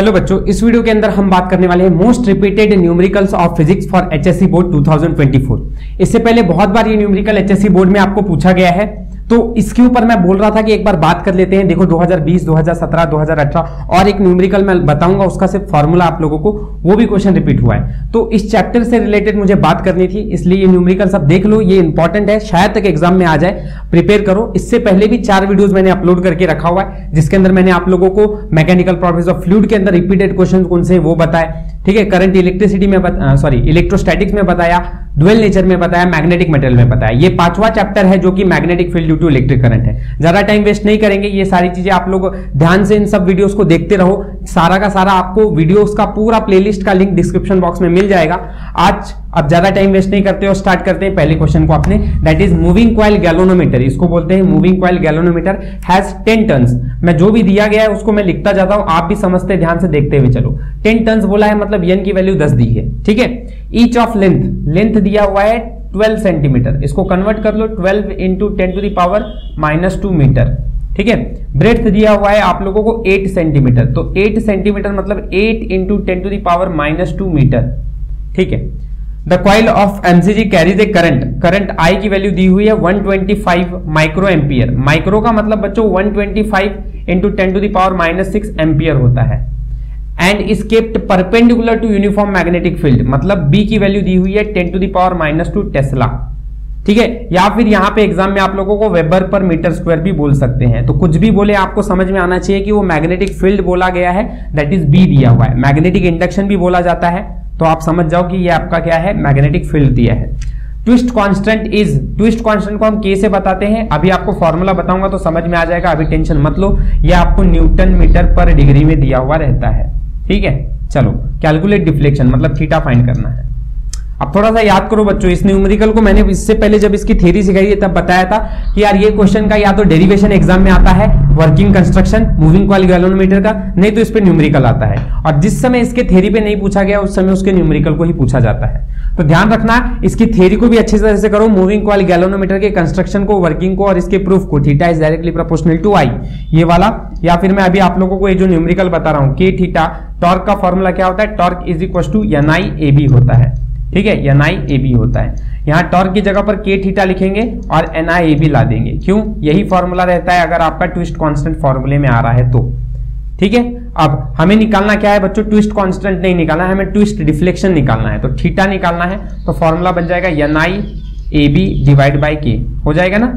Hello बच्चों, इस video के अंदर हम बात करने वाले हैं most repeated numericals of physics for HSC board 2024। इससे पहले बहुत बार ये न्यूमेरिकल एचएससी बोर्ड में आपको पूछा गया है, तो इसके ऊपर मैं बोल रहा था कि एक बार बात कर लेते हैं। देखो 2020, 2017, 2018 और एक न्यूमेरिकल मैं बताऊंगा, उसका सिर्फ फॉर्मूला आप लोगों को, वो भी क्वेश्चन रिपीट हुआ है। तो इस चैप्टर से रिलेटेड मुझे बात करनी थी, इसलिए ये न्यूमेरिकल सब देख लो, ये इंपॉर्टेंट है, शायद तक एग्जाम में आ जाए, प्रिपेयर करो। इससे पहले भी 4 वीडियोस मैंने अपलोड करके रखा हुआ है, जिसके अंदर मैंने आप लोगों को मैकेनिकल प्रॉपर्टीज ऑफ फ्लूइड के अंदर रिपीटेड क्वेश्चन कौन से वो बताए, ठीक है, करंट इलेक्ट्रिसिटी में इलेक्ट्रोस्टैटिक्स में बताया, ड्यूअल नेचर में बताया, मैग्नेटिक मटेरियल में बताया। ये 5वां चैप्टर है जो कि magnetic field due to electric current है। ज्यादा टाइम वेस्ट नहीं करेंगे, ये सारी चीजें आप लोग ध्यान से इन सब वीडियोस को देखते रहो। सारा का सारा आपको वीडियोस का पूरा प्लेलिस्ट का लिंक डिस्क्रिप्शन बॉक्स में मिल जाएगा। आज अब ज्यादा टाइम वेस्ट नहीं करते हो, स्टार्ट करते हैं पहले क्वेश्चन को अपने, that is moving coil galvanometer. इसको बोलते हैं moving coil galvanometer has 10 turns. मैं जो भी दिया गया है उसको मैं लिखता जाता हूं, आप भी समझते ध्यान से देखते हुए चलो। 10 टर्न्स बोला है मतलब n की वैल्यू 10 दी है, ठीक है। ईच ऑफ लेंथ दिया हुआ है 12 सेंटीमीटर, इसको कन्वर्ट कर लो 12 into 10 to the power -2 metre, ठीक है। ब्रेड्थ दिया हुआ है आप लोगों को 8 सेंटीमीटर, तो 8 सेंटीमीटर मतलब 8 into 10 to the power -2 metre, ठीक है। The coil of MCG carries a current I की वैल्यू दी हुई है 125 माइक्रो एम्पियर। माइक्रो का मतलब बच्चों 125 into 10 to the power -6 ampere होता है। And is kept perpendicular to uniform magnetic field, मतलब बी की वैल्यू दी हुई है 10 टू द पावर -2 टेस्ला, ठीक है। या फिर यहां पे एग्जाम में आप लोगों को वेबर पर मीटर स्क्वायर भी बोल सकते हैं। तो कुछ भी बोले आपको समझ में आना चाहिए कि वो मैग्नेटिक फील्ड बोला गया है, दैट इज बी दिया हुआ है। मैग्नेटिक इंडक्शन भी बोला जाता है, तो आप समझ जाओ कि ये आपका क्या है, मैग्नेटिक फील्ड दिया है। ट्विस्ट कांस्टेंट को हम के से बताते हैं, अभी आपको फॉर्मूला बताऊंगा तो समझ में आ जाएगा, अभी टेंशन मत लो। ये आपको न्यूटन मीटर पर डिग्री में दिया हुआ रहता है, ठीक है। चलो कैलकुलेट डिफ्लेक्शन मतलब थीटा फाइंड करना है। अब थोड़ा सा याद करो बच्चों, इस न्यूमेरिकल को मैंने इससे पहले जब इसकी थ्योरी सिखाई है तब बताया था कि यार ये क्वेश्चन का या तो डेरिवेशन एग्जाम में आता है, working construction moving coil galvanometer का, नहीं तो इस पे न्यूमेरिकल आता है। और जिस समय इसके थ्योरी पे नहीं पूछा गया उस समय उसके न्यूमेरिकल को ही पूछा जाता है। तो ध्यान रखना, इसकी थ्योरी को भी अच्छी तरह से करो, मूविंग कॉइल गैल्वेनोमीटर के कंस्ट्रक्शन को, वर्किंग को और इसके प्रूफ को। Theta is directly proportional to I, ये वाला। या फिर मैं अभी आप लोगों को ये जो न्यूमेरिकल बता रहा हूं के थीटा, टॉर्क का फॉर्मूला क्या होता है, torque is equal to NI/AB होता है, ठीक है, NI/AB होता है। यहां टॉर्क की जगह पर के थीटा लिखेंगे और NI/AB ला देंगे, क्यों, यही फॉर्मूला रहता है अगर आपका ट्विस्ट कांस्टेंट फॉर्मूले में आ रहा है तो, ठीक है। अब हमें निकालना क्या है बच्चों, ट्विस्ट कांस्टेंट नहीं निकालना है, हमें ट्विस्ट डिफ्लेक्शन निकालना है। तो थीटा निकालना है तो फॉर्मूला बन जाएगा NI/AB डिवाइड बाय के, हो जाएगा ना,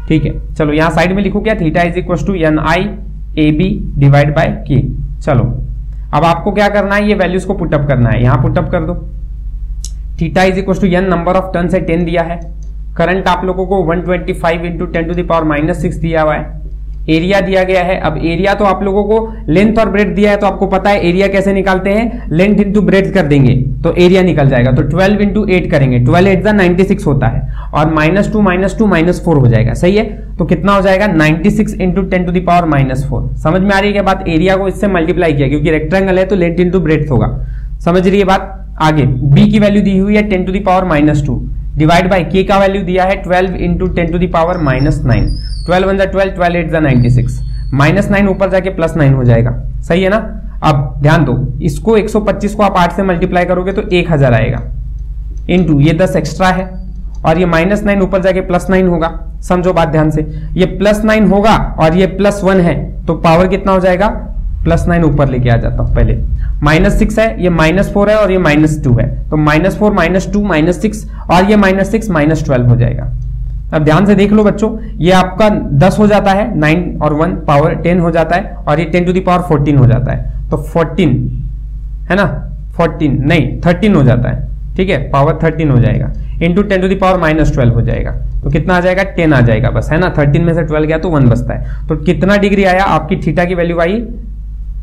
ठीक है। चलो यहां साइड में लिखो क्या, theta is equal to NI/AB divide by K. चलो अब आपको क्या करना है, ये वैल्यूज को पुटअप करना है, यहां पुटअप कर दो। Theta is equal to n number of turn से 10 दिया है, करंट आप लोगों को 125 इंटू 10 टू द पावर -6 दिया हुआ है, एरिया दिया गया है। अब एरिया तो आप लोगों को लेंथ और ब्रेड्थ दिया है, तो आपको पता है एरिया कैसे निकालते हैं, लेंथ इंटू ब्रेड्थ कर देंगे तो एरिया निकल जाएगा। तो 12 इंटू 8 करेंगे, 12 8 96 होता है, और -2 -4 हो जाएगा, सही है। तो कितना हो जाएगा, 96 इंटू 10 टू द पावर -4। समझ में आ रही है क्या बात, एरिया को इससे मल्टीप्लाई किया क्योंकि रेक्टेंगल है तो लेंथ इंटू ब्रेड्थ होगा, समझ रही है बात। आगे बी की वैल्यू दी हुई है 10 to the power -2 divide by K का वैल्यू दिया है 12 इंटू 10 टू द पावर -9। 12 1 12, 12 8 96, -9 ऊपर जाके +9 हो जाएगा, सही है ना। अब ध्यान दो, इसको 125 को आप 8 से मल्टीप्लाई करोगे तो 1000 आएगा, इंटू ये 10 एक्स्ट्रा है और ये -9 ऊपर जाके +9 होगा। समझो बात ध्यान से, ये +9 होगा और ये +1 है, तो पावर कितना हो जाएगा, +9 ऊपर लेके आ जाता हूं पहले, -6 है, ये -4 है और ये -2 है, तो -4 -2 -6 और ये -6 -12 हो जाएगा। अब ध्यान से देख लो बच्चों, ये आपका 10 हो जाता है, 9 और 1 पावर 10 हो जाता है, और ये 10 टू द पावर 14 हो जाता है, तो 14 है ना, 14 नहीं 13 हो जाता है, ठीक है, पावर 13 हो जाएगा, इंटू 10 टू द पावर -12 हो जाएगा, तो कितना आ जाएगा, 10 आ जाएगा बस, है ना। 13 में से 12 गया तो 1 बचता है। तो कितना डिग्री आया, आपकी थीटा की वैल्यू आई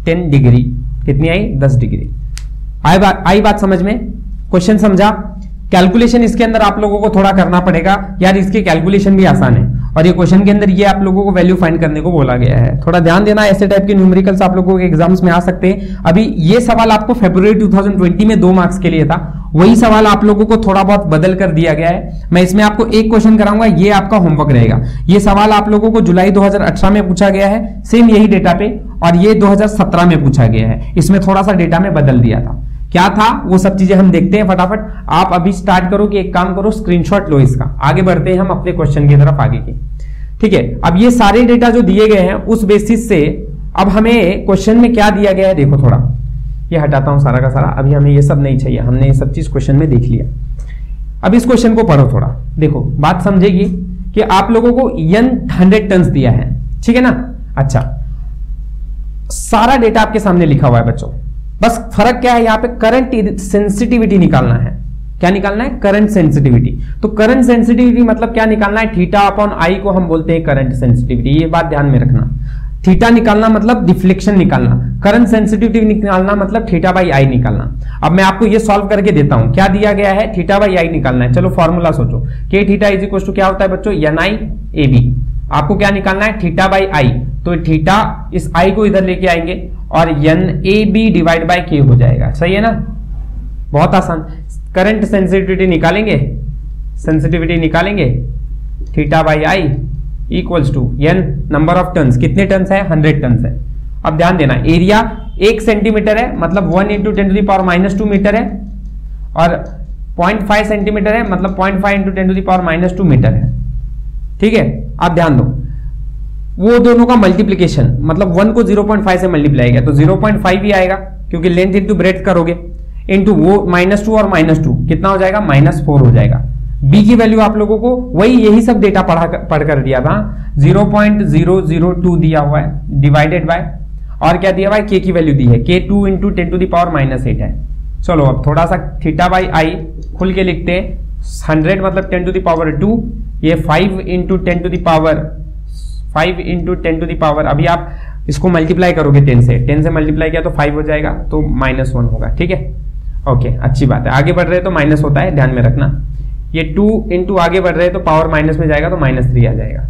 10 डिग्री, कितनी आई, 10 डिग्री। आई बात समझ में, क्वेश्चन समझा। कैलकुलेशन इसके अंदर आप लोगों को थोड़ा करना पड़ेगा यार, इसके कैलकुलेशन भी आसान है, और ये क्वेश्चन के अंदर ये आप लोगों को वैल्यू फाइंड करने को बोला गया है। थोड़ा ध्यान देना, ऐसे टाइप के न्यूमेरिकल्स आप लोगों के एग्जाम्स में आ सकते हैं। अभी ये सवाल आपको फरवरी 2020 में 2 मार्क्स के लिए था, वही सवाल आप लोगों को थोड़ा बहुत बदल कर दिया गया है। मैं इसमें आपको एक क्वेश्चन कराऊंगा, ये आपका होमवर्क रहेगा। ये सवाल आप लोगों को जुलाई 2018 में पूछा गया है, सेम यही डेटा पे, और ये 2017 में पूछा गया है। इसमें थोड़ा सा डेटा में बदल दिया था। क्या था वो सब चीजें हम देखते हैं फटाफट। आप अभी स्टार्ट करो कि एक काम करो, स्क्रीनशॉट लो इसका। आगे बढ़ते हैं हम अपने क्वेश्चन की तरफ आगे की। ठीक है, अब ये सारे डेटा जो दिए गए हैं उस बेसिस से अब हमें क्वेश्चन में क्या दिया गया है देखो। थोड़ा ये हटाता हूं सारा का सारा, अभी हमें ये सब नहीं चाहिए, हमने ये सब चीज क्वेश्चन में देख लिया। अब इस क्वेश्चन को पढ़ो थोड़ा, देखो बात समझेगी कि आप लोगों को n 100 टन दिया है, ठीक है ना। अच्छा, सारा डेटा आपके सामने लिखा हुआ है बच्चों, बस फर्क क्या है यहाँ पे, करंट सेंसिटिविटी निकालना है। क्या निकालना है? Current sensitivity. तो करंट सेंसिटिविटी मतलब क्या निकालना है? थीटा अपॉन आई को हम बोलते हैं करंट सेंसिटिविटी। ये बात ध्यान में रखना। थीटा निकालना मतलब डिफ्लेक्शन निकालना, करंट सेंसिटिविटी निकालना मतलब थीटा बाई आई निकालना। अब मैं आपको ये सॉल्व करके देता हूं। क्या दिया गया है? थीटा बाई आई निकालना है। चलो फॉर्मूला सोचो, के थीटा इज इक्वल टू क्या होता है बच्चों? N I A B. आपको क्या निकालना है? Theta by I. तो थीटा इस आई को इधर लेके आएंगे और N A B divide by K हो जाएगा। सही है ना, बहुत आसान। करंट सेंसिटिविटी निकालेंगे, सेंसिटिविटी निकालेंगे, theta by I equals to N number of turns. कितने टन्स है? 100 टन्स है। अब ध्यान देना, एरिया 1 सेंटीमीटर है मतलब 1 इंटू 10⁻² मीटर है, और 0.5 सेंटीमीटर है मतलब 0.5 इंटू 10⁻² मीटर है। ठीक है, आप ध्यान दो, वो दोनों का मल्टीप्लीकेशन मतलब 1 को 0.5 से मल्टीप्लाई किया तो 0.5 ही आएगा, क्योंकि लेंथ इंटू ब्रेड्थ करोगे, इंटू वो -2 और -2 कितना हो जाएगा? -4 हो जाएगा। बी की वैल्यू आप लोगों को वही यही सब डेटा पढ़कर दिया था, 0.002 दिया हुआ है डिवाइडेड बाय, और क्या दिया हुआ है? के की वैल्यू दी है, के 2 इंटू 10⁻⁻8 है। चलो अब थोड़ा सा थीटा बाई आई खुल के लिखते हैं। 100 मतलब 10⁻², ये 5 इंटू 10⁻, अभी आप इसको मल्टीप्लाई करोगे 10 से मल्टीप्लाई किया तो 5 हो जाएगा, तो -1 होगा। ठीक है, ओके, अच्छी बात है। आगे बढ़ रहे तो माइनस होता है, ध्यान में रखना। ये 2 इंटू आगे बढ़ रहे तो पावर माइनस में जाएगा तो -3 आ जाएगा।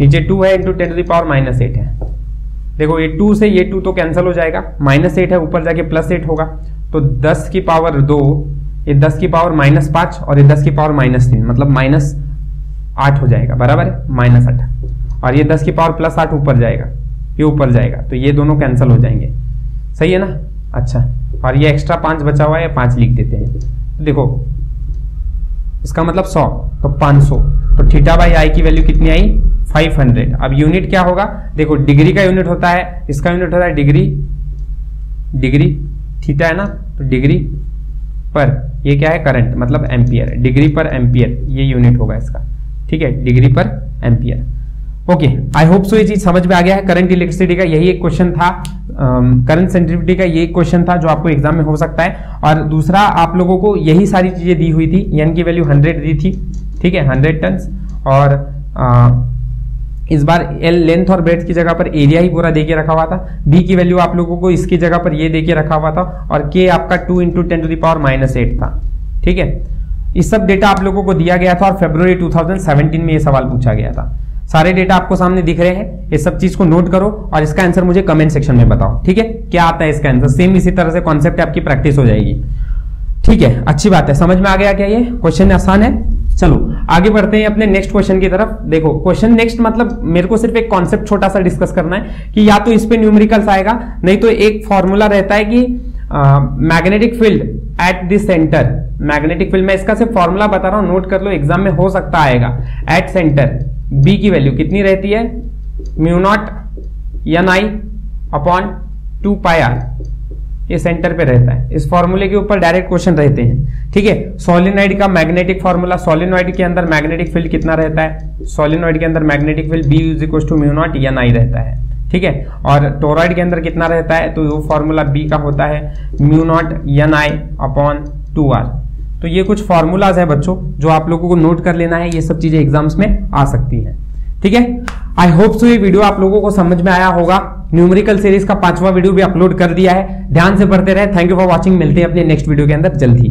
नीचे 2 है इंटू 10⁻8 है। देखो ये 2 से ये 2 तो कैंसिल हो जाएगा, -8 है, ऊपर जाके +8 होगा, तो 10 की पावर 2, ये 10 की पावर -5 और ये 10 की पावर -3 मतलब -8 हो जाएगा, बराबर है, -8। और ये 10 की पावर +8 ऊपर जाएगा, ये ऊपर जाएगा, तो ये दोनों कैंसिल हो जाएंगे। सही है ना। अच्छा, और ये एक्स्ट्रा 5 बचा हुआ है, 5 लिख देते हैं। देखो इसका मतलब 100, तो 500, तो थीटा बाई आई की वैल्यू कितनी आई? 500। अब यूनिट क्या होगा? देखो डिग्री का यूनिट होता है, इसका यूनिट होता है डिग्री, थीटा है ना, तो डिग्री पर, ये क्या है? करंट मतलब एम्पियर, डिग्री पर एम्पियर ये यूनिट होगा इसका। ठीक है, डिग्री पर ampere. Okay, I hope so ये चीज समझ में आ गया है। करंट इलेक्ट्रिसिटी का यही एक क्वेश्चन था, करंट सेंसिटिविटी का ये एक क्वेश्चन था जो आपको एग्जाम में हो सकता है। और दूसरा आप लोगों को यही सारी चीजें दी हुई थी, एन की वैल्यू 100 दी थी, ठीक है, 100 टन्स, और इस बार एल लेंथ और ब्रेड्थ की जगह पर एरिया ही पूरा देके रखा हुआ था। बी की वैल्यू आप लोगों को इसकी जगह पर ये देके रखा हुआ था, और के आपका 2 इंटू 10⁻⁻8 था। ठीक है, इस सब डेटा आप लोगों को दिया गया था और फरवरी 2017 में ये सवाल पूछा गया था। सारे डेटा आपको सामने दिख रहे हैं, ये सब चीज को नोट करो और इसका आंसर मुझे कमेंट सेक्शन में बताओ। ठीक है, क्या आता है इसका आंसर? सेम इसी तरह से कॉन्सेप्ट आपकी प्रैक्टिस हो जाएगी। ठीक है, अच्छी बात है, समझ में आ गया क्या? ये क्वेश्चन आसान है। चलो आगे बढ़ते हैं अपने नेक्स्ट क्वेश्चन की तरफ। देखो क्वेश्चन नेक्स्ट मतलब मेरे को सिर्फ एक कॉन्सेप्ट छोटा सा डिस्कस करना है कि या तो इस पे न्यूमेरिकल्स आएगा, नहीं तो एक फॉर्मूला रहता है कि magnetic field at the centre, magnetic field में इसका सिर्फ फॉर्मूला बता रहा हूं, नोट कर लो, एग्जाम में हो सकता आएगा। एट सेंटर बी की वैल्यू कितनी रहती है? μ0 ni अपॉन 2 πr, ये सेंटर पे रहता है। इस फॉर्मूले के ऊपर डायरेक्ट क्वेश्चन रहते हैं। ठीक है, सोलिनॉइड का मैग्नेटिक फॉर्मूला, सोलिनॉइड के अंदर मैग्नेटिक फील्ड कितना रहता है? सोलिनॉइड के अंदर magnetic field B is equal to μ0 ni रहता है। ठीक है, और टोरॉइड के अंदर कितना रहता है? तो वो फॉर्मूला B का होता है μ0 ni अपॉन 2r। तो ये कुछ फॉर्मूलाज है बच्चों जो आप लोगों को नोट कर लेना है, ये सब चीजें एग्जाम्स में आ सकती हैं। ठीक है, आई होप सो ये वीडियो आप लोगों को समझ में आया होगा। न्यूमेरिकल सीरीज का 5वां वीडियो भी अपलोड कर दिया है, ध्यान से पढ़ते रहे। थैंक यू फॉर वॉचिंग, मिलते हैं अपने नेक्स्ट वीडियो के अंदर जल्द ही।